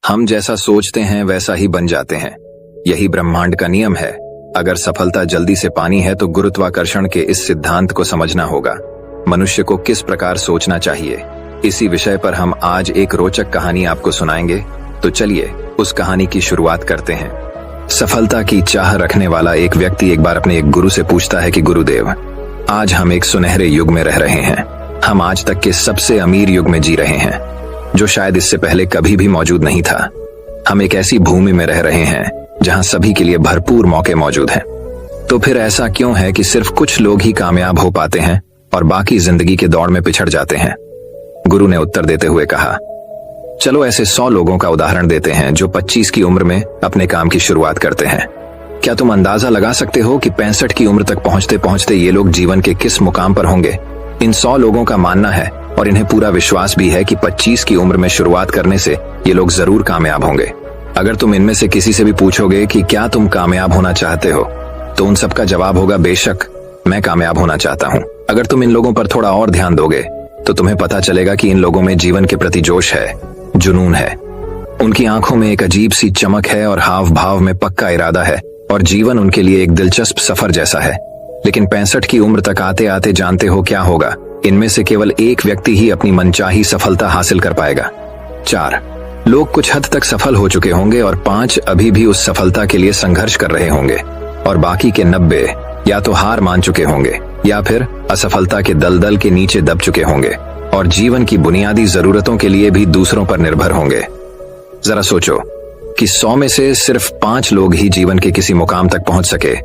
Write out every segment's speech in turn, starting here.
हम जैसा सोचते हैं वैसा ही बन जाते हैं। यही ब्रह्मांड का नियम है। अगर सफलता जल्दी से पानी है तो गुरुत्वाकर्षण के इस सिद्धांत को समझना होगा। मनुष्य को किस प्रकार सोचना चाहिए, इसी विषय पर हम आज एक रोचक कहानी आपको सुनाएंगे। तो चलिए उस कहानी की शुरुआत करते हैं। सफलता की चाह रखने वाला एक व्यक्ति एक बार अपने एक गुरु से पूछता है कि गुरुदेव, आज हम एक सुनहरे युग में रह रहे हैं। हम आज तक के सबसे अमीर युग में जी रहे हैं, जो शायद इससे पहले कभी भी मौजूद नहीं था। हम एक ऐसी भूमि में रह रहे हैं जहां सभी के लिए भरपूर मौके मौजूद हैं। तो फिर ऐसा क्यों है कि सिर्फ कुछ लोग ही कामयाब हो पाते हैं और बाकी जिंदगी के दौड़ में पिछड़ जाते हैं? गुरु ने उत्तर देते हुए कहा, चलो ऐसे 100 लोगों का उदाहरण देते हैं जो 25 की उम्र में अपने काम की शुरुआत करते हैं। क्या तुम अंदाजा लगा सकते हो कि 65 की उम्र तक पहुंचते पहुंचते ये लोग जीवन के किस मुकाम पर होंगे? इन 100 लोगों का मानना है और इन्हें पूरा विश्वास भी है कि 25 की उम्र में शुरुआत करने से ये लोग जरूर कामयाब होंगे। अगर तुम इनमें से किसी से भी पूछोगे कि क्या तुम कामयाब होना चाहते हो, तो उन सबका जवाब होगा, बेशक मैं कामयाब होना चाहता हूँ। अगर तुम इन लोगों पर थोड़ा और ध्यान दोगे तो तुम्हें पता चलेगा कि इन लोगों में जीवन के प्रति जोश है, जुनून है। उनकी आंखों में एक अजीब सी चमक है और हाव भाव में पक्का इरादा है और जीवन उनके लिए एक दिलचस्प सफर जैसा है। लेकिन 65 की उम्र तक आते आते जानते हो क्या होगा? इनमें से केवल एक व्यक्ति ही अपनी मनचाही सफलता हासिल कर पाएगा। 4 लोग कुछ हद तक सफल हो चुके होंगे और 5 अभी भी उस सफलता के लिए संघर्ष कर रहे होंगे और बाकी के 90 या तो हार मान चुके होंगे या फिर असफलता के दलदल के नीचे दब चुके होंगे और जीवन की बुनियादी जरूरतों के लिए भी दूसरों पर निर्भर होंगे। जरा सोचो कि 100 में से सिर्फ 5 लोग ही जीवन के किसी मुकाम तक पहुंच सके।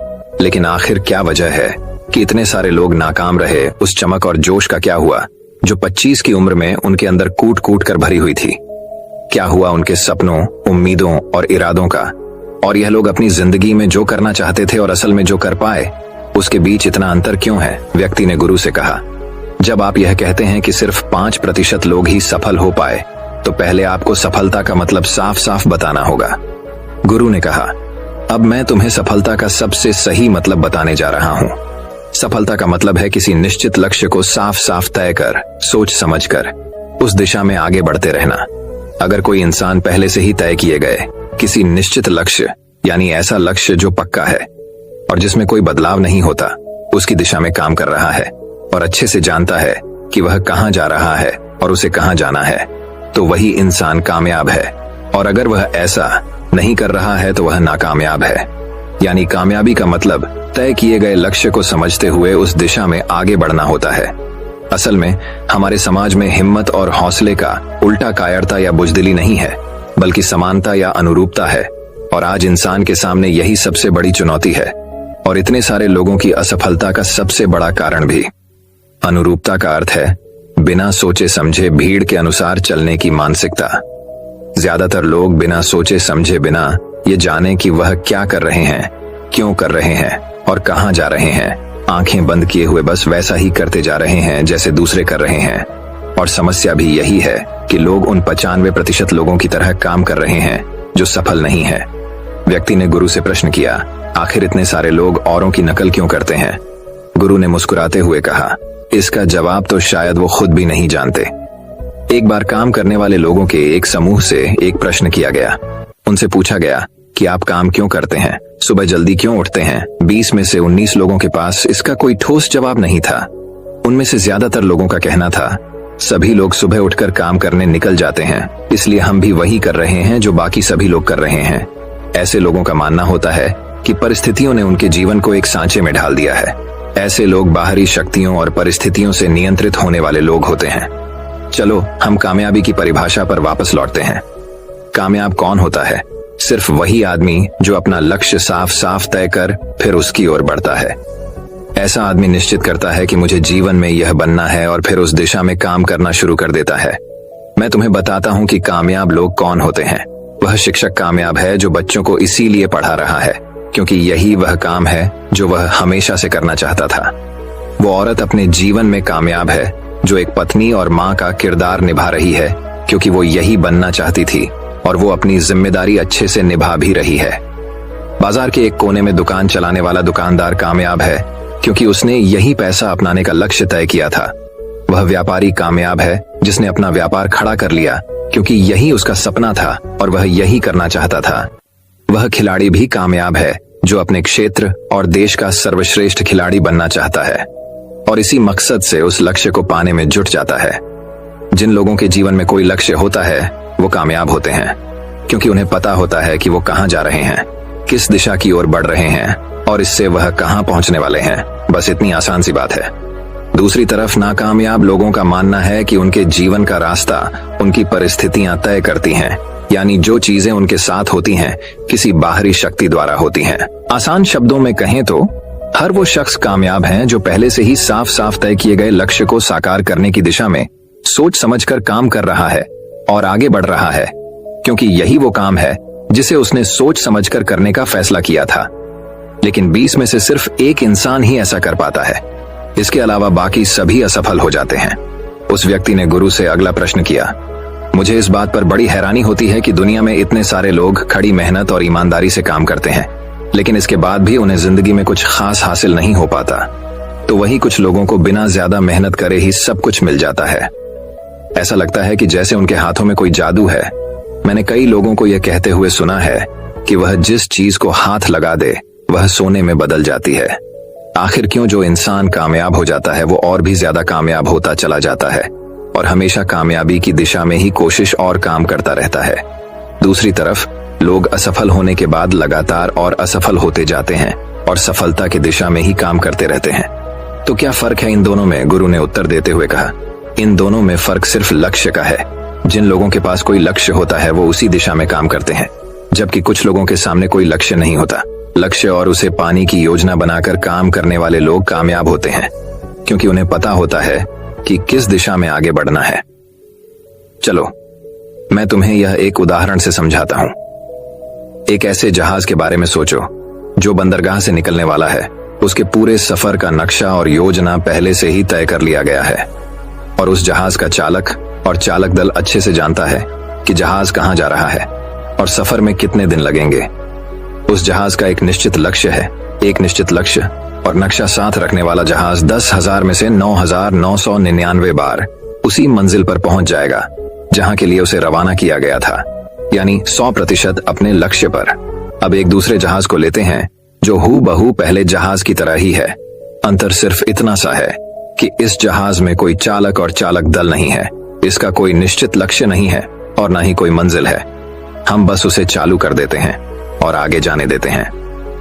लेकिन आखिर क्या वजह है कि इतने सारे लोग नाकाम रहे? उस चमक और जोश का क्या हुआ जो 25 की उम्र में उनके अंदर कूट कूट कर भरी हुई थी? क्या हुआ उनके सपनों, उम्मीदों और इरादों का? और यह लोग अपनी जिंदगी में जो करना चाहते थे और असल में जो कर पाए, उसके बीच इतना अंतर क्यों है? व्यक्ति ने गुरु से कहा, जब आप यह कहते हैं कि सिर्फ 5% लोग ही सफल हो पाए, तो पहले आपको सफलता का मतलब साफ साफ बताना होगा। गुरु ने कहा, अब मैं तुम्हें सफलता का सबसे सही मतलब बताने जा रहा हूं। सफलता का मतलब है किसी निश्चित लक्ष्य को साफ साफ तय कर, सोच समझकर उस दिशा में आगे बढ़ते रहना। अगर कोई इंसान पहले से ही तय किए गए किसी निश्चित लक्ष्य, यानी ऐसा लक्ष्य जो पक्का है और जिसमें कोई बदलाव नहीं होता, उसकी दिशा में काम कर रहा है और अच्छे से जानता है कि वह कहां जा रहा है और उसे कहां जाना है, तो वही इंसान कामयाब है। और अगर वह ऐसा नहीं कर रहा है तो वह नाकामयाब है। यानी कामयाबी का मतलब तय किए गए लक्ष्य को समझते हुए उस दिशा में आगे बढ़ना होता है। असल में हमारे समाज में हिम्मत और हौसले का उल्टा कायरता या बुजदिली नहीं है, बल्कि समानता या अनुरूपता है। और आज इंसान के सामने यही सबसे बड़ी चुनौती है और इतने सारे लोगों की असफलता का सबसे बड़ा कारण भी। अनुरूपता का अर्थ है बिना सोचे समझे भीड़ के अनुसार चलने की मानसिकता। ज्यादातर लोग बिना सोचे समझे, बिना ये जाने कि वह क्या कर रहे हैं, क्यों कर रहे हैं और कहां जा रहे हैं, आंखें बंद किए हुए बस वैसा ही करते जा रहे हैं जैसे दूसरे कर रहे हैं। और समस्या भी यही है कि लोग उन 95% लोगों की तरह काम कर रहे हैं जो सफल नहीं है। व्यक्ति ने गुरु से प्रश्न किया, आखिर इतने सारे लोग औरों की नकल क्यों करते हैं? गुरु ने मुस्कुराते हुए कहा, इसका जवाब तो शायद वो खुद भी नहीं जानते। एक बार काम करने वाले लोगों के एक समूह से एक प्रश्न किया गया। उनसे पूछा गया कि आप काम क्यों करते हैं, सुबह जल्दी क्यों उठते हैं? 20 में से 19 लोगों के पास इसका कोई ठोस जवाब नहीं था। उनमें से ज्यादातर लोगों का कहना था, सभी लोग सुबह उठकर काम करने निकल जाते हैं, इसलिए हम भी वही कर रहे हैं जो बाकी सभी लोग कर रहे हैं। ऐसे लोगों का मानना होता है कि परिस्थितियों ने उनके जीवन को एक सांचे में ढाल दिया है। ऐसे लोग बाहरी शक्तियों और परिस्थितियों से नियंत्रित होने वाले लोग होते हैं। चलो हम कामयाबी की परिभाषा पर वापस लौटते हैं। कामयाब कौन होता है? सिर्फ वही आदमी जो अपना लक्ष्य साफ साफ तय कर फिर उसकी ओर बढ़ता है। ऐसा आदमी निश्चित करता है कि मुझे जीवन में यह बनना है और फिर उस दिशा में काम करना शुरू कर देता है। मैं तुम्हें बताता हूं कि कामयाब लोग कौन होते हैं। वह शिक्षक कामयाब है जो बच्चों को इसीलिए पढ़ा रहा है क्योंकि यही वह काम है जो वह हमेशा से करना चाहता था। वो औरत अपने जीवन में कामयाब है जो एक पत्नी और माँ का किरदार निभा रही है क्योंकि वो यही बनना चाहती थी और वो अपनी जिम्मेदारी अच्छे से निभा भी रही है। बाजार के एक कोने में दुकान चलाने वाला दुकानदार कामयाब है क्योंकि उसने यही पैसा अपनाने का लक्ष्य तय किया था। वह व्यापारी कामयाब है जिसने अपना व्यापार खड़ा कर लिया क्योंकि यही उसका सपना था और वह यही करना चाहता था। वह खिलाड़ी भी कामयाब है जो अपने क्षेत्र और देश का सर्वश्रेष्ठ खिलाड़ी बनना चाहता है और इसी मकसद से उस लक्ष्य को पाने में जुट जाता है। जिन लोगों के जीवन में कोई लक्ष्य होता है वो कामयाब होते हैं, क्योंकि उन्हें पता होता है कि वो कहां जा रहे हैं, किस दिशा की ओर बढ़ रहे हैं और इससे वह कहां पहुंचने वाले हैं। बस इतनी आसान सी बात है। दूसरी तरफ नाकामयाब लोगों का मानना है कि उनके जीवन का रास्ता उनकी परिस्थितियां तय करती हैं, यानी जो चीजें उनके साथ होती हैं किसी बाहरी शक्ति द्वारा होती हैं। आसान शब्दों में कहें तो हर वो शख्स कामयाब है जो पहले से ही साफ साफ तय किए गए लक्ष्य को साकार करने की दिशा में सोच समझकर काम कर रहा है और आगे बढ़ रहा है, क्योंकि यही वो काम है जिसे उसने सोच समझकर करने का फैसला किया था। लेकिन 20 में से सिर्फ एक इंसान ही ऐसा कर पाता है, इसके अलावा बाकी सभी असफल हो जाते हैं। उस व्यक्ति ने गुरु से अगला प्रश्न किया, मुझे इस बात पर बड़ी हैरानी होती है कि दुनिया में इतने सारे लोग खड़ी मेहनत और ईमानदारी से काम करते हैं, लेकिन इसके बाद भी उन्हें जिंदगी में कुछ खास हासिल नहीं हो पाता। तो वही कुछ लोगों को बिना ज्यादा मेहनत करे ही सब कुछ मिल जाता है। ऐसा लगता है कि जैसे उनके हाथों में कोई जादू है। मैंने कई लोगों को यह कहते हुए सुना है कि वह जिस चीज को हाथ लगा दे वह सोने में बदल जाती है। आखिर क्यों जो इंसान कामयाब हो जाता है वो और भी ज्यादा कामयाब होता चला जाता है और हमेशा कामयाबी की दिशा में ही कोशिश और काम करता रहता है। दूसरी तरफ लोग असफल होने के बाद लगातार और असफल होते जाते हैं और सफलता की दिशा में ही काम करते रहते हैं। तो क्या फर्क है इन दोनों में? गुरु ने उत्तर देते हुए कहा, इन दोनों में फर्क सिर्फ लक्ष्य का है। जिन लोगों के पास कोई लक्ष्य होता है वो उसी दिशा में काम करते हैं, जबकि कुछ लोगों के सामने कोई लक्ष्य नहीं होता। लक्ष्य और उसे पाने की योजना बनाकर काम करने वाले लोग कामयाब होते हैं, क्योंकि उन्हें पता होता है कि किस दिशा में आगे बढ़ना है। चलो मैं तुम्हें यह एक उदाहरण से समझाता हूं। एक ऐसे जहाज के बारे में सोचो जो बंदरगाह से निकलने वाला है। उसके पूरे सफर का नक्शा और योजना पहले से ही तय कर लिया गया है और उस जहाज का चालक और चालक दल अच्छे से जानता है कि जहाज कहां जा रहा है और सफर में कितने दिन लगेंगे। उस जहाज का एक निश्चित लक्ष्य है, एक निश्चित लक्ष्य और नक्शा साथ रखने वाला जहाज 10,000 में से 9,999 बार उसी मंजिल पर पहुंच जाएगा जहां के लिए उसे रवाना किया गया था, यानी 100% अपने लक्ष्य पर। अब एक दूसरे जहाज को लेते हैं जो हूबहू पहले जहाज की तरह ही है। अंतर सिर्फ इतना सा है कि इस जहाज में कोई चालक और चालक दल नहीं है, इसका कोई निश्चित लक्ष्य नहीं है और ना ही कोई मंजिल है। हम बस उसे चालू कर देते हैं और आगे जाने देते हैं।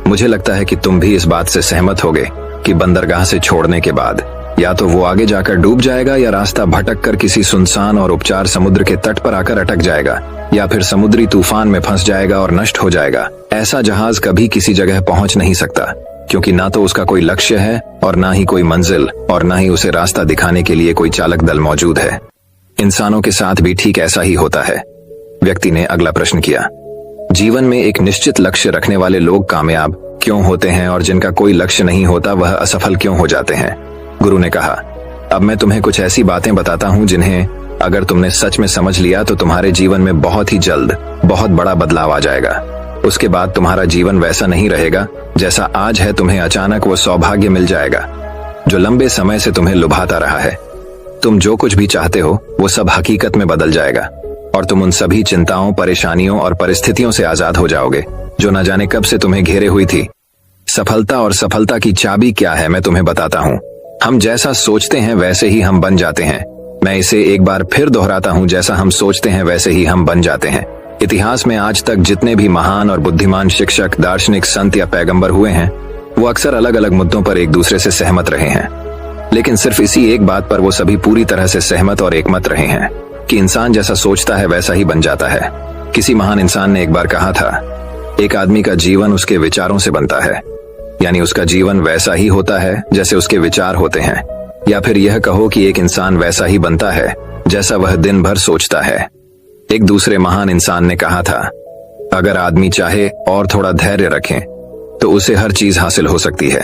मुझे लगता है कि तुम भी इस बात से सहमत होगे कि बंदरगाह से छोड़ने के बाद या तो वो आगे जाकर डूब जाएगा या रास्ता भटक कर किसी सुनसान और उपचार समुद्र के तट पर आकर अटक जाएगा या फिर समुद्री तूफान में फंस जाएगा और नष्ट हो जाएगा। ऐसा जहाज कभी किसी जगह पहुंच नहीं सकता, क्योंकि ना तो उसका कोई लक्ष्य है और ना ही कोई मंजिल और ना ही उसे रास्ता दिखाने के लिए कोई चालक दल मौजूद है। इंसानों के साथ भी ठीक ऐसा ही होता है। व्यक्ति ने अगला प्रश्न किया, जीवन में एक निश्चित लक्ष्य रखने वाले लोग कामयाब क्यों होते हैं और जिनका कोई लक्ष्य नहीं होता वह असफल क्यों हो जाते हैं? गुरु ने कहा, अब मैं तुम्हें कुछ ऐसी बातें बताता हूं जिन्हें अगर तुमने सच में समझ लिया तो तुम्हारे जीवन में बहुत ही जल्द बहुत बड़ा बदलाव आ जाएगा। उसके बाद तुम्हारा जीवन वैसा नहीं रहेगा जैसा आज है। तुम्हें अचानक वो सौभाग्य मिल जाएगा जो लंबे समय से तुम्हें लुभाता रहा है। तुम जो कुछ भी चाहते हो वो सब हकीकत में बदल जाएगा और तुम उन सभी चिंताओं, परेशानियों और परिस्थितियों से आजाद हो जाओगे जो न जाने कब से तुम्हें घेरे हुई थी। सफलता और सफलता की चाबी क्या है मैं तुम्हें बताता हूँ। हम जैसा सोचते हैं वैसे ही हम बन जाते हैं। मैं इसे एक बार फिर दोहराता हूँ, जैसा हम सोचते हैं वैसे ही हम बन जाते हैं। इतिहास में आज तक जितने भी महान और बुद्धिमान शिक्षक, दार्शनिक, संत या पैगंबर हुए हैं वो अक्सर अलग अलग मुद्दों पर एक दूसरे से सहमत रहे हैं, लेकिन सिर्फ इसी एक बात पर वो सभी पूरी तरह से सहमत और एकमत रहे हैं कि इंसान जैसा सोचता है वैसा ही बन जाता है। किसी महान इंसान ने एक बार कहा था, एक आदमी का जीवन उसके विचारों से बनता है, यानी उसका जीवन वैसा ही होता है जैसे उसके विचार होते हैं। या फिर यह कहो कि एक इंसान वैसा ही बनता है जैसा वह दिन भर सोचता है। एक दूसरे महान इंसान ने कहा था, अगर आदमी चाहे और थोड़ा धैर्य रखें तो उसे हर चीज हासिल हो सकती है।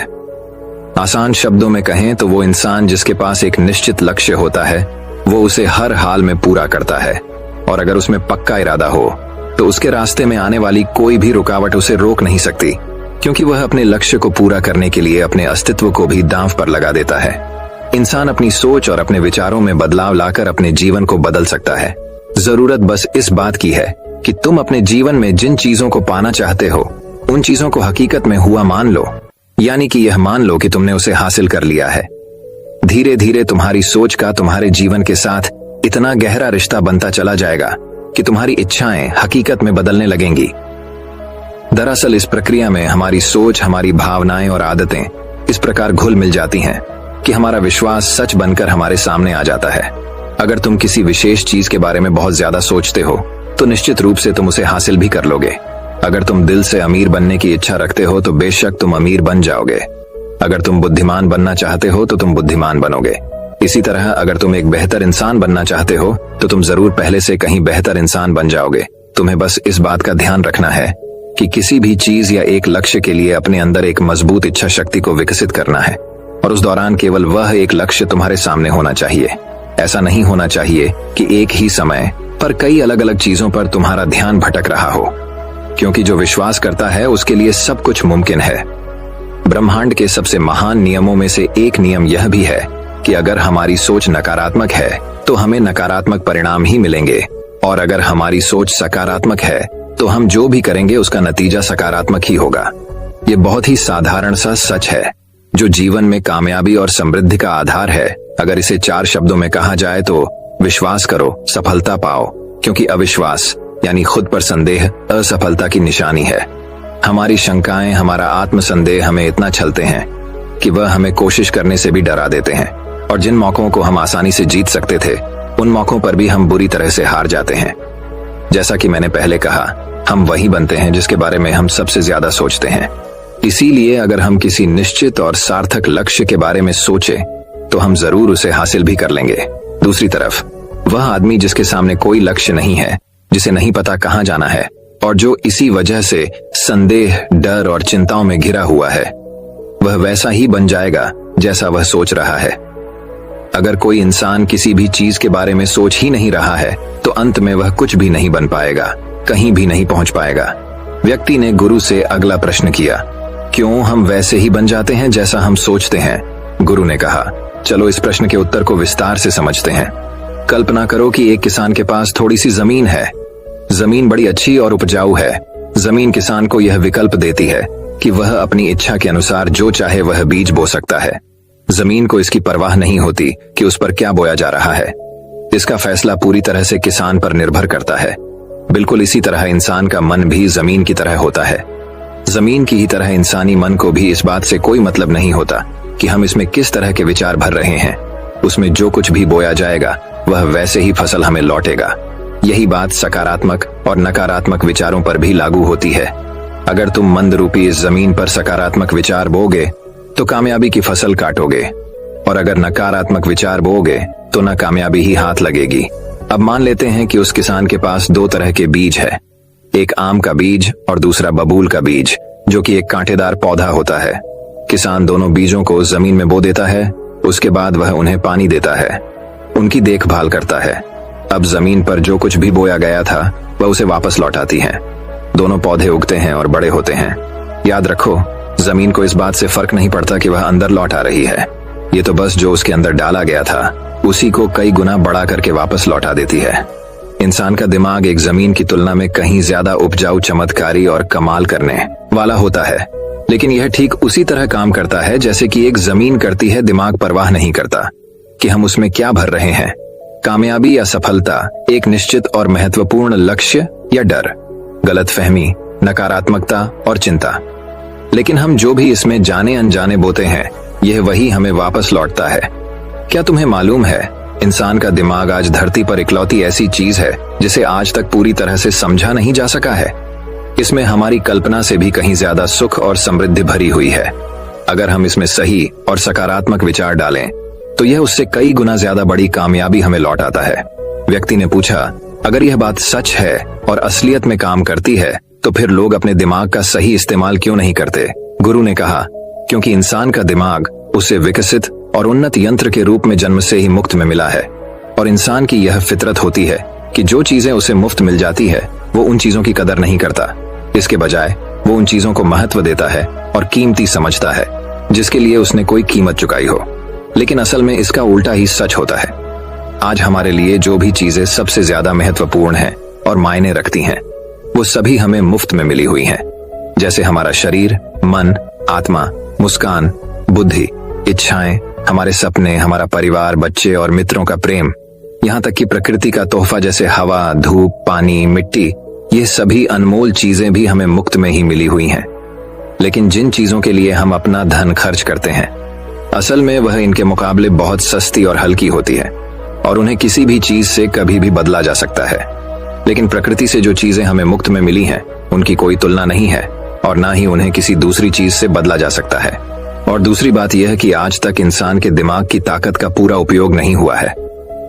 आसान शब्दों में कहें तो वो इंसान जिसके पास एक निश्चित लक्ष्य होता है वो उसे हर हाल में पूरा करता है, और अगर उसमें पक्का इरादा हो तो उसके रास्ते में आने वाली कोई भी रुकावट उसे रोक नहीं सकती, क्योंकि वह अपने लक्ष्य को पूरा करने के लिए अपने अस्तित्व को भी दांव पर लगा देता है। इंसान अपनी सोच और अपने विचारों में बदलाव लाकर अपने जीवन को बदल सकता है। जरूरत बस इस बात की है कि तुम अपने जीवन में जिन चीजों को पाना चाहते हो उन चीजों को हकीकत में हुआ मान लो, यानी कि यह मान लो कि तुमने उसे हासिल कर लिया है। धीरे धीरे तुम्हारी सोच का तुम्हारे जीवन के साथ इतना गहरा रिश्ता बनता चला जाएगा कि तुम्हारी इच्छाएं हकीकत में बदलने लगेंगी। दरअसल इस प्रक्रिया में हमारी सोच, हमारी भावनाएं और आदतें इस प्रकार घुल मिल जाती हैं कि हमारा विश्वास सच बनकर हमारे सामने आ जाता है। अगर तुम किसी विशेष चीज के बारे में बहुत ज्यादा सोचते हो तो निश्चित रूप से तुम उसे हासिल भी कर लोगे। अगर तुम दिल से अमीर बनने की इच्छा रखते हो तो बेशक तुम अमीर बन जाओगे। अगर तुम बुद्धिमान बनना चाहते हो तो तुम बुद्धिमान बनोगे। इसी तरह अगर तुम एक बेहतर इंसान बनना चाहते हो तो तुम जरूर पहले से कहीं बेहतर इंसान बन जाओगे। तुम्हें बस इस बात का ध्यान रखना है कि किसी भी चीज या एक लक्ष्य के लिए अपने अंदर एक मजबूत इच्छा शक्ति को विकसित करना है और उस दौरान केवल वह एक लक्ष्य तुम्हारे सामने होना चाहिए। ऐसा नहीं होना चाहिए कि एक ही समय पर कई अलग अलग चीजों पर तुम्हारा ध्यान भटक रहा हो, क्योंकि जो विश्वास करता है उसके लिए सब कुछ मुमकिन है। ब्रह्मांड के सबसे महान नियमों में से एक नियम यह भी है कि अगर हमारी सोच नकारात्मक है तो हमें नकारात्मक परिणाम ही मिलेंगे, और अगर हमारी सोच सकारात्मक है तो हम जो भी करेंगे उसका नतीजा सकारात्मक ही होगा। ये बहुत ही साधारण सा सच है जो जीवन में कामयाबी और समृद्धि का आधार है। अगर इसे 4 शब्दों में कहा जाए तो विश्वास करो, सफलता पाओ, क्योंकि अविश्वास यानी खुद पर संदेह असफलता की निशानी है। हमारी शंकाएं, हमारा आत्मसंदेह हमें इतना छलते हैं कि वह हमें कोशिश करने से भी डरा देते हैं, और जिन मौकों को हम आसानी से जीत सकते थे उन मौकों पर भी हम बुरी तरह से हार जाते हैं। जैसा कि मैंने पहले कहा, हम वही बनते हैं जिसके बारे में हम सबसे ज्यादा सोचते हैं। इसीलिए अगर हम किसी निश्चित और सार्थक लक्ष्य के बारे में सोचें तो हम जरूर उसे हासिल भी कर लेंगे। दूसरी तरफ वह आदमी जिसके सामने कोई लक्ष्य नहीं है, जिसे नहीं पता कहां जाना है और जो इसी वजह से संदेह, डर और चिंताओं में घिरा हुआ है, वह वैसा ही बन जाएगा जैसा वह सोच रहा है। अगर कोई इंसान किसी भी चीज के बारे में सोच ही नहीं रहा है तो अंत में वह कुछ भी नहीं बन पाएगा, कहीं भी नहीं पहुंच पाएगा। व्यक्ति ने गुरु से अगला प्रश्न किया, क्यों हम वैसे ही बन जाते हैं जैसा हम सोचते हैं? गुरु ने कहा, चलो इस प्रश्न के उत्तर को विस्तार से समझते हैं। कल्पना करो कि एक किसान के पास थोड़ी सी जमीन है। जमीन बड़ी अच्छी और उपजाऊ है। जमीन किसान को यह विकल्प देती है कि वह अपनी इच्छा के अनुसार जो चाहे वह बीज बो सकता है। जमीन को इसकी परवाह नहीं होती कि उस पर क्या बोया जा रहा है। इसका फैसला पूरी तरह से किसान पर निर्भर करता है। बिल्कुल इसी तरह इंसान का मन भी जमीन की तरह होता है। जमीन की ही तरह इंसानी मन को भी इस बात से कोई मतलब नहीं होता कि हम इसमें किस तरह के विचार भर रहे हैं। उसमें जो कुछ भी बोया जाएगा वह वैसे ही फसल हमें लौटेगा। यही बात सकारात्मक और नकारात्मक विचारों पर भी लागू होती है। अगर तुम मंद रूपी इस जमीन पर सकारात्मक विचार बोगे तो कामयाबी की फसल काटोगे, और अगर नकारात्मक विचार बोगे तो नाकामयाबी ही हाथ लगेगी। अब मान लेते हैं कि उस किसान के पास 2 तरह के बीज है, एक आम का बीज और दूसरा बबूल का बीज, जो कि एक कांटेदार पौधा होता है। किसान दोनों बीजों को जमीन में बो देता है, उसके बाद वह उन्हें पानी देता है, उनकी देखभाल करता है। अब जमीन पर जो कुछ भी बोया गया था वह उसे वापस लौटाती है। दोनों पौधे उगते हैं और बड़े होते हैं। याद रखो, जमीन को इस बात से फर्क नहीं पड़ता कि वह अंदर लौट आ रही है। ये तो बस जो उसके अंदर डाला गया था उसी को कई गुना बढ़ा करके वापस लौटा देती है। इंसान का दिमाग एक जमीन की तुलना में कहीं ज्यादा उपजाऊ, चमत्कारी और कमाल करने वाला होता है, लेकिन यह ठीक उसी तरह काम करता है जैसे कि एक जमीन करती है। दिमाग परवाह नहीं करता कि हम उसमें क्या भर रहे हैं, कामयाबी या सफलता, एक निश्चित और महत्वपूर्ण लक्ष्य या डर, गलतफहमी, नकारात्मकता और चिंता। लेकिन हम जो भी इसमें जाने अनजाने बोते हैं यह वही हमें वापस लौटता है। क्या तुम्हें मालूम है, इंसान का दिमाग आज धरती पर इकलौती ऐसी चीज है जिसे आज तक पूरी तरह से समझा नहीं जा सका है। इसमें हमारी कल्पना से भी कहीं ज्यादा सुख और समृद्धि भरी हुई है। अगर हम इसमें सही और सकारात्मक विचार डालें तो यह उससे कई गुना ज्यादा बड़ी कामयाबी हमें लौट आता है। व्यक्ति ने पूछा, अगर यह बात सच है और असलियत में काम करती है तो फिर लोग अपने दिमाग का सही इस्तेमाल क्यों नहीं करते? गुरु ने कहा, क्योंकि इंसान का दिमाग उसे विकसित और उन्नत यंत्र के रूप में जन्म से ही मुफ्त में मिला है, और इंसान की यह फितरत होती है कि जो चीजें उसे मुफ्त मिल जाती है वो उन चीजों की कदर नहीं करता। इसके बजाय वो उन चीजों को महत्व देता है और कीमती समझता है जिसके लिए उसने कोई कीमत चुकाई हो। लेकिन असल में इसका उल्टा ही सच होता है। आज हमारे लिए जो भी चीजें सबसे ज्यादा महत्वपूर्ण हैं और मायने रखती हैं, वो सभी हमें मुफ्त में मिली हुई हैं। जैसे हमारा शरीर, मन, आत्मा, मुस्कान, बुद्धि, इच्छाएं, हमारे सपने, हमारा परिवार, बच्चे और मित्रों का प्रेम, यहाँ तक कि प्रकृति का तोहफा जैसे हवा, धूप, पानी, मिट्टी, ये सभी अनमोल चीजें भी हमें मुफ्त में ही मिली हुई हैं। लेकिन जिन चीजों के लिए हम अपना धन खर्च करते हैं, असल में वह इनके मुकाबले बहुत सस्ती और हल्की होती है और उन्हें किसी भी चीज से कभी भी बदला जा सकता है। लेकिन प्रकृति से जो चीजें हमें मुफ्त में मिली हैं, उनकी कोई तुलना नहीं है और ना ही उन्हें किसी दूसरी चीज से बदला जा सकता है। और दूसरी बात यह है कि आज तक इंसान के दिमाग की ताकत का पूरा उपयोग नहीं हुआ है।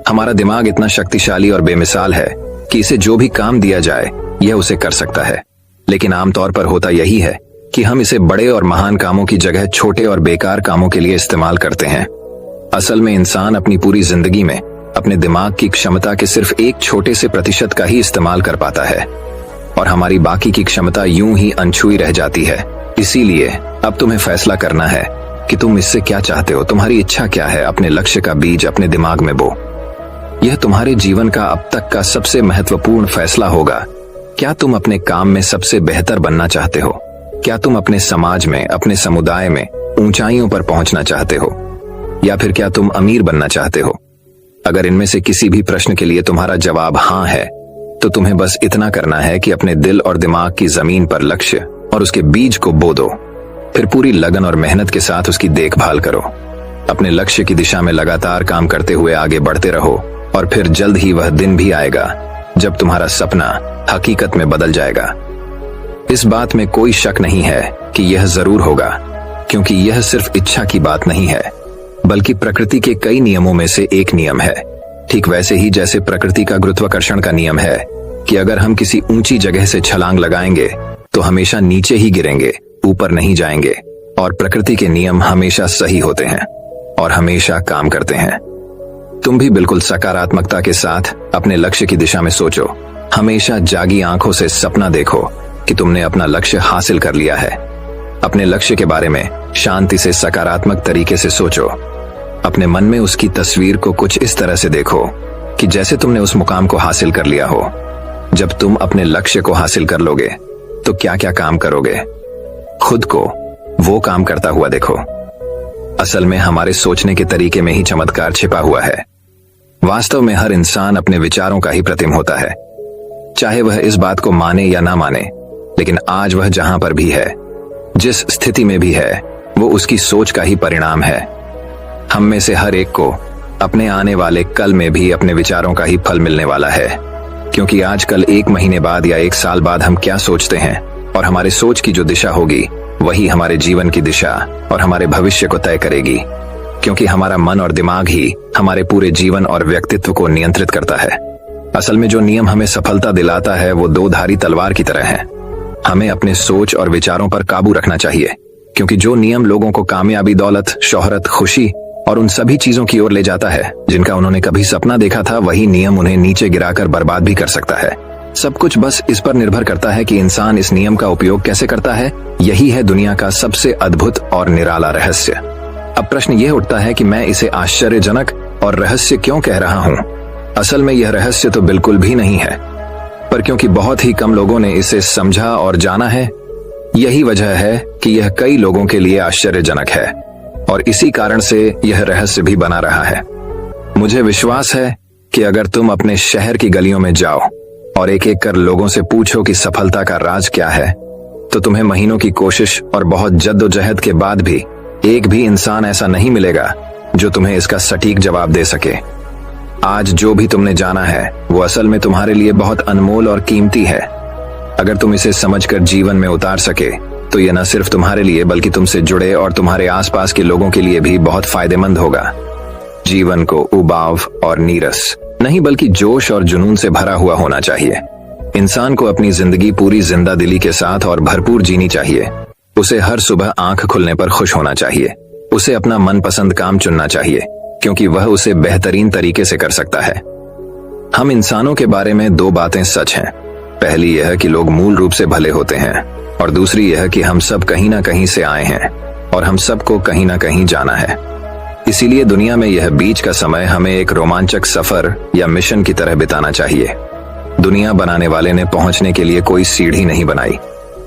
हमारा दिमाग इतना शक्तिशाली और बेमिसाल है कि इसे जो भी काम दिया जाए यह उसे कर सकता है। लेकिन आमतौर पर होता यही है कि हम इसे बड़े और महान कामों की जगह छोटे और बेकार कामों के लिए इस्तेमाल करते हैं। असल में इंसान अपनी पूरी जिंदगी में अपने दिमाग की क्षमता के सिर्फ एक छोटे से प्रतिशत का ही इस्तेमाल कर पाता है और हमारी बाकी की क्षमता यूं ही अनछुई रह जाती है। इसीलिए अब तुम्हें फैसला करना है कि तुम इससे क्या चाहते हो, तुम्हारी इच्छा क्या है। अपने लक्ष्य का बीज अपने दिमाग में बो। यह तुम्हारे जीवन का अब तक का सबसे महत्वपूर्ण फैसला होगा। क्या तुम अपने काम में सबसे बेहतर बनना चाहते हो? क्या तुम अपने समाज में, अपने समुदाय में ऊंचाइयों पर पहुंचना चाहते हो, या फिर क्या तुम अमीर बनना चाहते हो? अगर इनमें से किसी भी प्रश्न के लिए तुम्हारा जवाब हाँ है, तो तुम्हें बस इतना करना है कि अपने दिल और दिमाग की जमीन पर लक्ष्य और उसके बीज को बो दो। फिर पूरी लगन और मेहनत के साथ उसकी देखभाल करो। अपने लक्ष्य की दिशा में लगातार काम करते हुए आगे बढ़ते रहो और फिर जल्द ही वह दिन भी आएगा जब तुम्हारा सपना हकीकत में बदल जाएगा। इस बात में कोई शक नहीं है कि यह जरूर होगा, क्योंकि यह सिर्फ इच्छा की बात नहीं है, बल्कि प्रकृति के कई नियमों में से एक नियम है। ठीक वैसे ही जैसे प्रकृति का गुरुत्वाकर्षण का नियम है कि अगर हम किसी ऊंची जगह से छलांग लगाएंगे तो हमेशा नीचे ही गिरेंगे, ऊपर नहीं जाएंगे। और प्रकृति के नियम हमेशा सही होते हैं और हमेशा काम करते हैं। तुम भी बिल्कुल सकारात्मकता के साथ अपने लक्ष्य की दिशा में सोचो। हमेशा जागी आंखों से सपना देखो कि तुमने अपना लक्ष्य हासिल कर लिया है। अपने लक्ष्य के बारे में शांति से, सकारात्मक तरीके से सोचो। अपने मन में उसकी तस्वीर को कुछ इस तरह से देखो कि जैसे तुमने उस मुकाम को हासिल कर लिया हो। जब तुम अपने लक्ष्य को हासिल कर लोगे तो क्या क्या काम करोगे? खुद को वो काम करता हुआ देखो। असल में हमारे सोचने के तरीके में ही चमत्कार छिपा हुआ है। वास्तव में हर इंसान अपने विचारों का ही प्रतिम होता है, चाहे वह इस बात को माने या ना माने। लेकिन आज वह जहां पर भी है, जिस स्थिति में भी है, वो उसकी सोच का ही परिणाम है। हम में से हर एक को अपने आने वाले कल में भी अपने विचारों का ही फल मिलने वाला है, क्योंकि आजकल 1 महीने बाद या 1 साल बाद हम क्या सोचते हैं और हमारे सोच की जो दिशा होगी वही हमारे जीवन की दिशा और हमारे भविष्य को तय करेगी। क्योंकि हमारा मन और दिमाग ही हमारे पूरे जीवन और व्यक्तित्व को नियंत्रित करता है। असल में जो नियम हमें सफलता दिलाता है वो 2-धारी तलवार की तरह है। हमें अपने सोच और विचारों पर काबू रखना चाहिए, क्योंकि जो नियम लोगों को कामयाबी, दौलत, शोहरत, खुशी और उन सभी चीजों की ओर ले जाता है जिनका उन्होंने कभी सपना देखा था, वही नियम उन्हें नीचे गिराकर बर्बाद भी कर सकता है। सब कुछ बस इस पर निर्भर करता है कि इंसान इस नियम का उपयोग कैसे करता है। यही है दुनिया का सबसे अद्भुत और निराला रहस्य। अब प्रश्न यह उठता है कि मैं इसे आश्चर्यजनक और रहस्य क्यों कह रहा हूँ? असल में यह रहस्य तो बिल्कुल भी नहीं है, पर क्योंकि बहुत ही कम लोगों ने इसे समझा और जाना है, यही वजह है कि यह कई लोगों के लिए आश्चर्यजनक है और इसी कारण से यह रहस्य भी बना रहा है। मुझे विश्वास है कि अगर तुम अपने शहर की गलियों में जाओ और एक एक कर लोगों से पूछो कि सफलता का राज क्या है, तो तुम्हें महीनों की कोशिश और बहुत जद्दोजहद के बाद भी एक भी इंसान ऐसा नहीं मिलेगा जो तुम्हें इसका सटीक जवाब दे सके। आज जो भी तुमने जाना है वो असल में तुम्हारे लिए बहुत अनमोल और कीमती है। अगर तुम इसे समझकर जीवन में उतार सके तो यह न सिर्फ तुम्हारे लिए बल्कि तुमसे जुड़े और तुम्हारे आसपास के लोगों के लिए भी बहुत फायदेमंद होगा। जीवन को उबाव और नीरस नहीं बल्कि जोश और जुनून से भरा हुआ होना चाहिए। इंसान को अपनी जिंदगी पूरी जिंदा दिली के साथ और भरपूर जीनी चाहिए। उसे हर सुबह आंख खुलने पर खुश होना चाहिए। उसे अपना मनपसंद काम चुनना चाहिए, क्योंकि वह उसे बेहतरीन तरीके से कर सकता है। हम इंसानों के बारे में 2 बातें सच हैं। पहली यह कि लोग मूल रूप से भले होते हैं और दूसरी यह कि हम सब कहीं ना कहीं से आए हैं और हम सबको कहीं ना कहीं जाना है। इसीलिए दुनिया में यह बीच का समय हमें एक रोमांचक सफर या मिशन की तरह बिताना चाहिए। दुनिया बनाने वाले ने पहुंचने के लिए कोई सीढ़ी नहीं बनाई,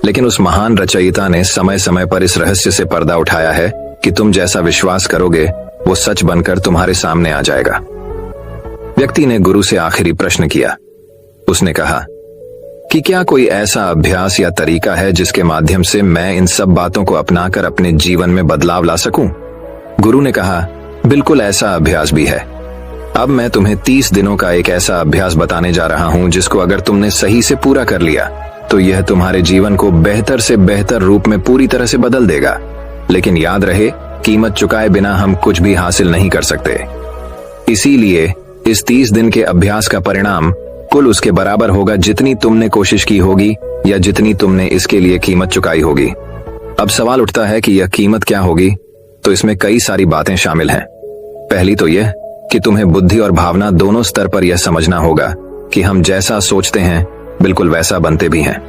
लेकिन उस महान रचयिता ने समय समय पर इस रहस्य से पर्दा उठाया है कि तुम जैसा विश्वास करोगे वो सच बनकर तुम्हारे सामने आ जाएगा। व्यक्ति ने गुरु से आखिरी प्रश्न किया। उसने कहा कि क्या कोई ऐसा अभ्यास या तरीका है जिसके माध्यम से मैं इन सब बातों को अपनाकर अपने जीवन में बदलाव ला सकूं? गुरु ने कहा, बिल्कुल ऐसा अभ्यास भी है। अब मैं तुम्हें 30 दिनों का एक ऐसा अभ्यास बताने जा रहा हूं जिसको अगर तुमने सही से पूरा कर लिया तो यह तुम्हारे जीवन को बेहतर से बेहतर रूप में पूरी तरह से बदल देगा। लेकिन याद रहे, कीमत चुकाए बिना हम कुछ भी हासिल नहीं कर सकते। इसीलिए इस 30 दिन के अभ्यास का परिणाम कुल उसके बराबर होगा जितनी तुमने कोशिश की होगी या जितनी तुमने इसके लिए कीमत चुकाई होगी। अब सवाल उठता है कि यह कीमत क्या होगी? तो इसमें कई सारी बातें शामिल हैं। पहली तो यह कि तुम्हें बुद्धि और भावना दोनों स्तर पर यह समझना होगा कि हम जैसा सोचते हैं बिल्कुल वैसा बनते भी हैं।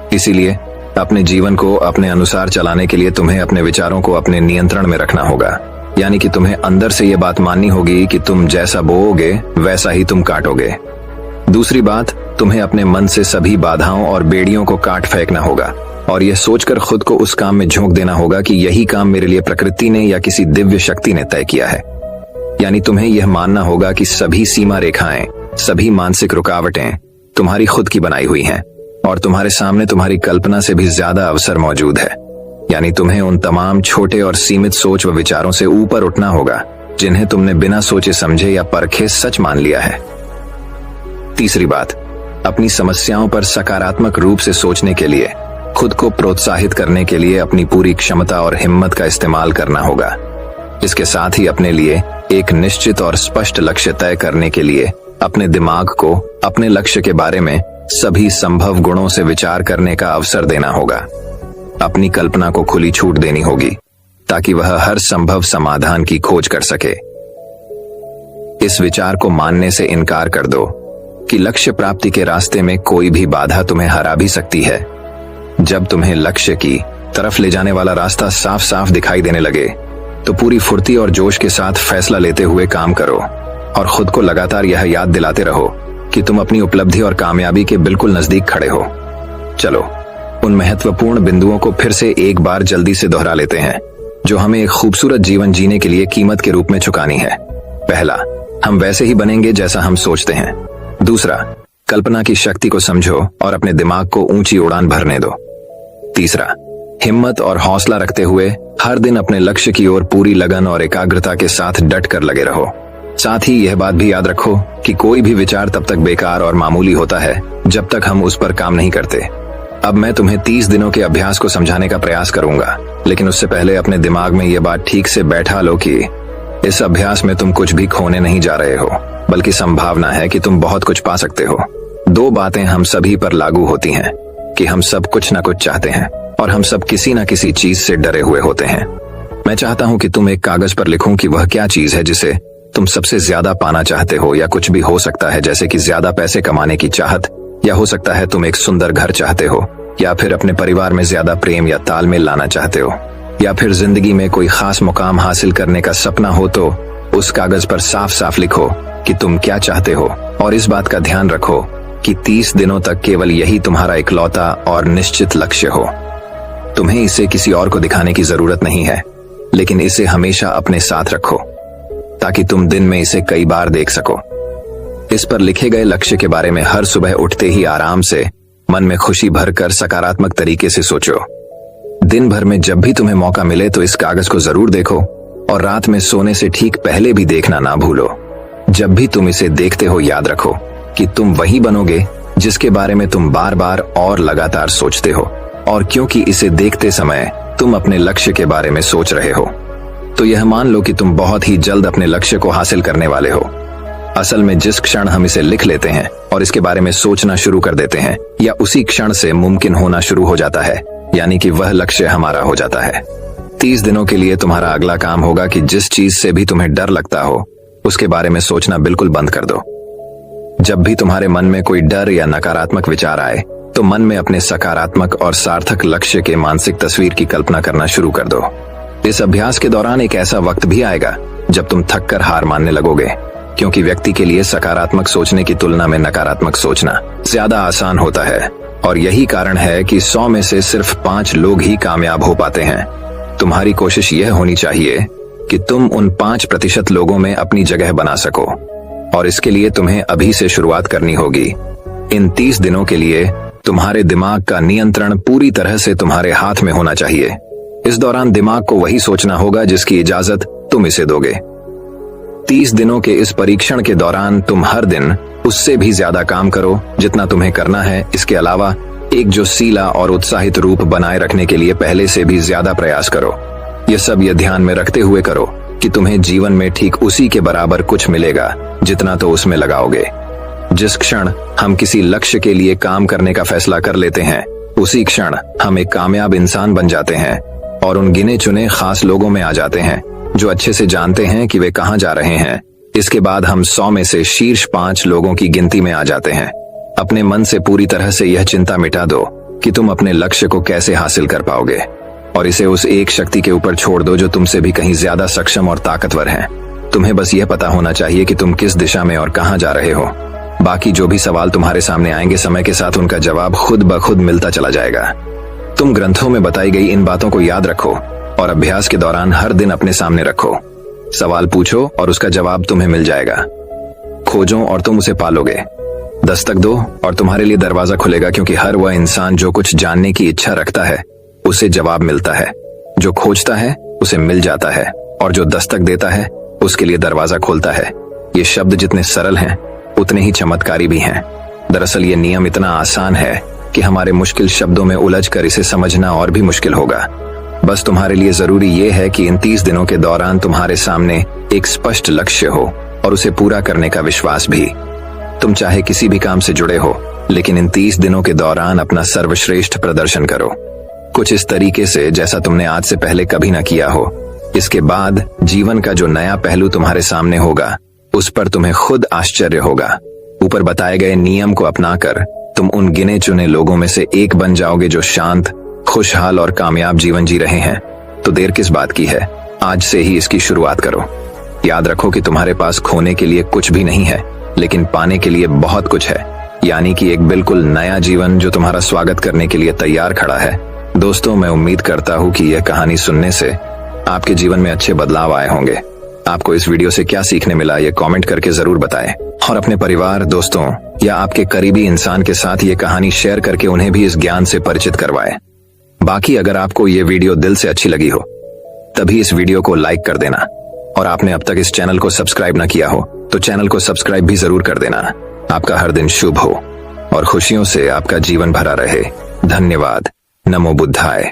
इसीलिए अपने जीवन को अपने अनुसार चलाने के लिए तुम्हें अपने विचारों को अपने नियंत्रण में रखना होगा। यानी कि तुम्हें अंदर से यह बात माननी होगी कि तुम जैसा बोओगे वैसा ही तुम काटोगे। दूसरी बात, तुम्हें अपने मन से सभी बाधाओं और बेड़ियों को काट फेंकना होगा और यह सोचकर खुद को उस काम में झोंक देना होगा कि यही काम मेरे लिए प्रकृति ने या किसी दिव्य शक्ति ने तय किया है। यानी तुम्हें यह मानना होगा कि सभी सीमा रेखाएं, सभी मानसिक रुकावटें तुम्हारी खुद की बनाई हुई हैं और तुम्हारे सामने तुम्हारी कल्पना से भी ज्यादा अवसर मौजूद है। यानी तुम्हें उन तमाम छोटे और सीमित सोच व विचारों से ऊपर उठना होगा जिन्हें तुमने बिना सोचे समझे या परखे सच मान लिया है। तीसरी बात, अपनी समस्याओं पर सकारात्मक रूप से सोचने के लिए खुद को प्रोत्साहित करने के लिए अपनी पूरी क्षमता और हिम्मत का इस्तेमाल करना होगा। इसके साथ ही अपने लिए एक निश्चित और स्पष्ट लक्ष्य तय करने के लिए अपने दिमाग को अपने लक्ष्य के बारे में सभी संभव गुणों से विचार करने का अवसर देना होगा। अपनी कल्पना को खुली छूट देनी होगी ताकि वह हर संभव समाधान की खोज कर सके। इस विचार को मानने से इनकार कर दो कि लक्ष्य प्राप्ति के रास्ते में कोई भी बाधा तुम्हें हरा भी सकती है। जब तुम्हें लक्ष्य की तरफ ले जाने वाला रास्ता साफ साफ दिखाई देने लगे तो पूरी फुर्ती और जोश के साथ फैसला लेते हुए काम करो और खुद को लगातार यह याद दिलाते रहो कि तुम अपनी उपलब्धि और कामयाबी के बिल्कुल नजदीक खड़े हो। चलो उन महत्वपूर्ण बिंदुओं को फिर से एक बार जल्दी से दोहरा लेते हैं जो हमें एक खूबसूरत जीवन जीने के लिए कीमत के रूप में चुकानी है। पहला, हम वैसे ही बनेंगे जैसा हम सोचते हैं। दूसरा, कल्पना की शक्ति को समझो और अपने दिमाग को ऊंची उड़ान भरने दो। तीसरा, हिम्मत और हौसला रखते हुए हर दिन अपने लक्ष्य की ओर पूरी लगन और एकाग्रता के साथ डट कर लगे रहो। साथ ही यह बात भी याद रखो कि कोई भी विचार तब तक बेकार और मामूली होता है जब तक हम उस पर काम नहीं करते। अब मैं तुम्हें 30 दिनों के अभ्यास को समझाने का प्रयास करूंगा, लेकिन उससे पहले अपने दिमाग में यह बात ठीक से बैठा लो कि इस अभ्यास में तुम कुछ भी खोने नहीं जा रहे हो, बल्कि संभावना है कि तुम बहुत कुछ पा सकते हो। दो बातें हम सभी पर लागू होती हैं कि हम सब कुछ न कुछ चाहते हैं और हम सब किसी न किसी चीज से डरे हुए होते हैं। मैं चाहता हूं कि तुम एक कागज पर लिखो कि वह क्या चीज है जिसे तुम सबसे ज्यादा पाना चाहते हो, या कुछ भी हो सकता है जैसे कि ज्यादा पैसे कमाने की चाहत, या हो सकता है तुम एक सुंदर घर चाहते हो, या फिर अपने परिवार में ज्यादा प्रेम या तालमेल लाना चाहते हो, या फिर जिंदगी में कोई खास मुकाम हासिल करने का सपना हो। तो उस कागज पर साफ साफ लिखो कि तुम क्या चाहते हो और इस बात का ध्यान रखो कि 30 दिनों तक केवल यही तुम्हारा इकलौता और निश्चित लक्ष्य हो। तुम्हें इसे किसी और को दिखाने की जरूरत नहीं है, लेकिन इसे हमेशा अपने साथ रखो ताकि तुम दिन में इसे कई बार देख सको। इस पर लिखे गए लक्ष्य के बारे में हर सुबह उठते ही आराम से मन में खुशी भरकर सकारात्मक तरीके से सोचो। दिन भर में जब भी तुम्हें मौका मिले तो इस कागज को जरूर देखो और रात में सोने से ठीक पहले भी देखना ना भूलो। जब भी तुम इसे देखते हो याद रखो कि तुम वही बनोगे जिसके बारे में तुम बार बार और लगातार सोचते हो, और क्योंकि इसे देखते समय तुम अपने लक्ष्य के बारे में सोच रहे हो तो यह मान लो कि तुम बहुत ही जल्द अपने लक्ष्य को हासिल करने वाले हो। असल में जिस क्षण हम इसे लिख लेते हैं और इसके बारे में सोचना शुरू कर देते हैं, या उसी क्षण से मुमकिन होना शुरू हो जाता है, यानी कि वह लक्ष्य हमारा हो जाता है। 30 दिनों के लिए तुम्हारा अगला काम होगा कि जिस चीज से भी तुम्हें डर लगता हो उसके बारे में सोचना बिल्कुल बंद कर दो। जब भी तुम्हारे मन में कोई डर या नकारात्मक विचार आए तो मन में अपने सकारात्मक और सार्थक लक्ष्य के मानसिक तस्वीर की कल्पना करना शुरू कर दो। इस अभ्यास के दौरान एक ऐसा वक्त भी आएगा जब तुम थक कर हार मानने लगोगे, क्योंकि व्यक्ति के लिए सकारात्मक सोचने की तुलना में नकारात्मक सोचना ज्यादा आसान होता है। और यही कारण है कि 100 में से सिर्फ 5 लोग ही कामयाब हो पाते हैं। तुम्हारी कोशिश यह होनी चाहिए कि तुम उन 5% लोगों में अपनी जगह बना सको, और इसके लिए तुम्हें अभी से शुरुआत करनी होगी। इन 30 दिनों के लिए तुम्हारे दिमाग का नियंत्रण पूरी तरह से तुम्हारे हाथ में होना चाहिए। इस दौरान दिमाग को वही सोचना होगा जिसकी इजाजत तुम इसे दोगे। 30 दिनों के इस परीक्षण के दौरान तुम हर दिन उससे भी ज्यादा काम करो जितना तुम्हें करना है। इसके अलावा एक जोशीला और उत्साहित रूप बनाए रखने के लिए पहले से भी ज्यादा प्रयास करो। यह सब ये ध्यान में रखते हुए करो कि तुम्हें जीवन में ठीक उसी के बराबर कुछ मिलेगा जितना तो उसमें लगाओगे। जिस क्षण हम किसी लक्ष्य के लिए काम करने का फैसला कर लेते हैं, उसी क्षण हम एक कामयाब इंसान बन जाते हैं और उन गिने चुने खास लोगों में आ जाते हैं जो अच्छे से जानते हैं कि वे कहां जा रहे हैं। इसके बाद हम 100 में से शीर्ष 5 लोगों की गिनती में आ जाते हैं। अपने मन से पूरी तरह से यह चिंता मिटा दो कि तुम अपने लक्ष्य को कैसे हासिल कर पाओगे, और इसे उस एक शक्ति के ऊपर छोड़ दो जो तुमसे भी कहीं ज्यादा सक्षम और ताकतवर है। तुम्हें बस यह पता होना चाहिए कि तुम किस दिशा में और कहां जा रहे हो। बाकी जो भी सवाल तुम्हारे सामने आएंगे, समय के साथ उनका जवाब खुद ब खुद मिलता चला जाएगा। तुम ग्रंथों में बताई गई इन बातों को याद रखो और अभ्यास के दौरान हर दिन अपने सामने रखो। सवाल पूछो और उसका जवाब तुम्हें मिल जाएगा। खोजो और तुम उसे पालोगे। दस्तक दो और तुम्हारे लिए दरवाजा खुलेगा, क्योंकि हर वह इंसान जो कुछ जानने की इच्छा रखता है उसे जवाब मिलता है। जो खोजता है उसे मिल जाता है, और जो दस्तक देता है उसके लिए दरवाजा खोलता है। ये शब्द जितने सरल हैं उतने ही चमत्कारी भी हैं। दरअसल ये नियम इतना आसान है कि हमारे मुश्किल शब्दों में उलझकर इसे समझना और भी मुश्किल होगा। बस तुम्हारे लिए जरूरी ये है कि इन 30 दिनों के दौरान तुम्हारे सामने एक स्पष्ट लक्ष्य हो और उसे पूरा करने का विश्वास भी। तुम चाहे किसी भी काम से जुड़े हो, लेकिन इन 30 दिनों के दौरान अपना सर्वश्रेष्ठ प्रदर्शन करो, कुछ इस तरीके से जैसा तुमने आज से पहले कभी ना किया हो। इसके बाद जीवन का जो नया पहलू तुम्हारे सामने होगा, उस पर तुम्हें खुद आश्चर्य होगा। ऊपर बताए गए नियम को अपनाकर तुम उन गिने चुने लोगों में से एक बन जाओगे जो शांत, खुशहाल और कामयाब जीवन जी रहे हैं। तो देर किस बात की है, आज से ही इसकी शुरुआत करो। याद रखो कि तुम्हारे पास खोने के लिए कुछ भी नहीं है, लेकिन पाने के लिए बहुत कुछ है, यानी कि एक बिल्कुल नया जीवन जो तुम्हारा स्वागत करने के लिए तैयार खड़ा है। दोस्तों, मैं उम्मीद करता हूँ कि यह कहानी सुनने से आपके जीवन में अच्छे बदलाव आए होंगे। आपको इस वीडियो से क्या सीखने मिला, ये कमेंट करके जरूर बताएं, और अपने परिवार, दोस्तों या आपके करीबी इंसान के साथ ये कहानी शेयर करके उन्हें भी इस ज्ञान से परिचित करवाएं। बाकी अगर आपको ये वीडियो दिल से अच्छी लगी हो तभी इस वीडियो को लाइक कर देना, और आपने अब तक इस चैनल को सब्सक्राइब ना किया हो तो चैनल को सब्सक्राइब भी जरूर कर देना। आपका हर दिन शुभ हो और खुशियों से आपका जीवन भरा रहे। धन्यवाद। नमो बुद्धाय।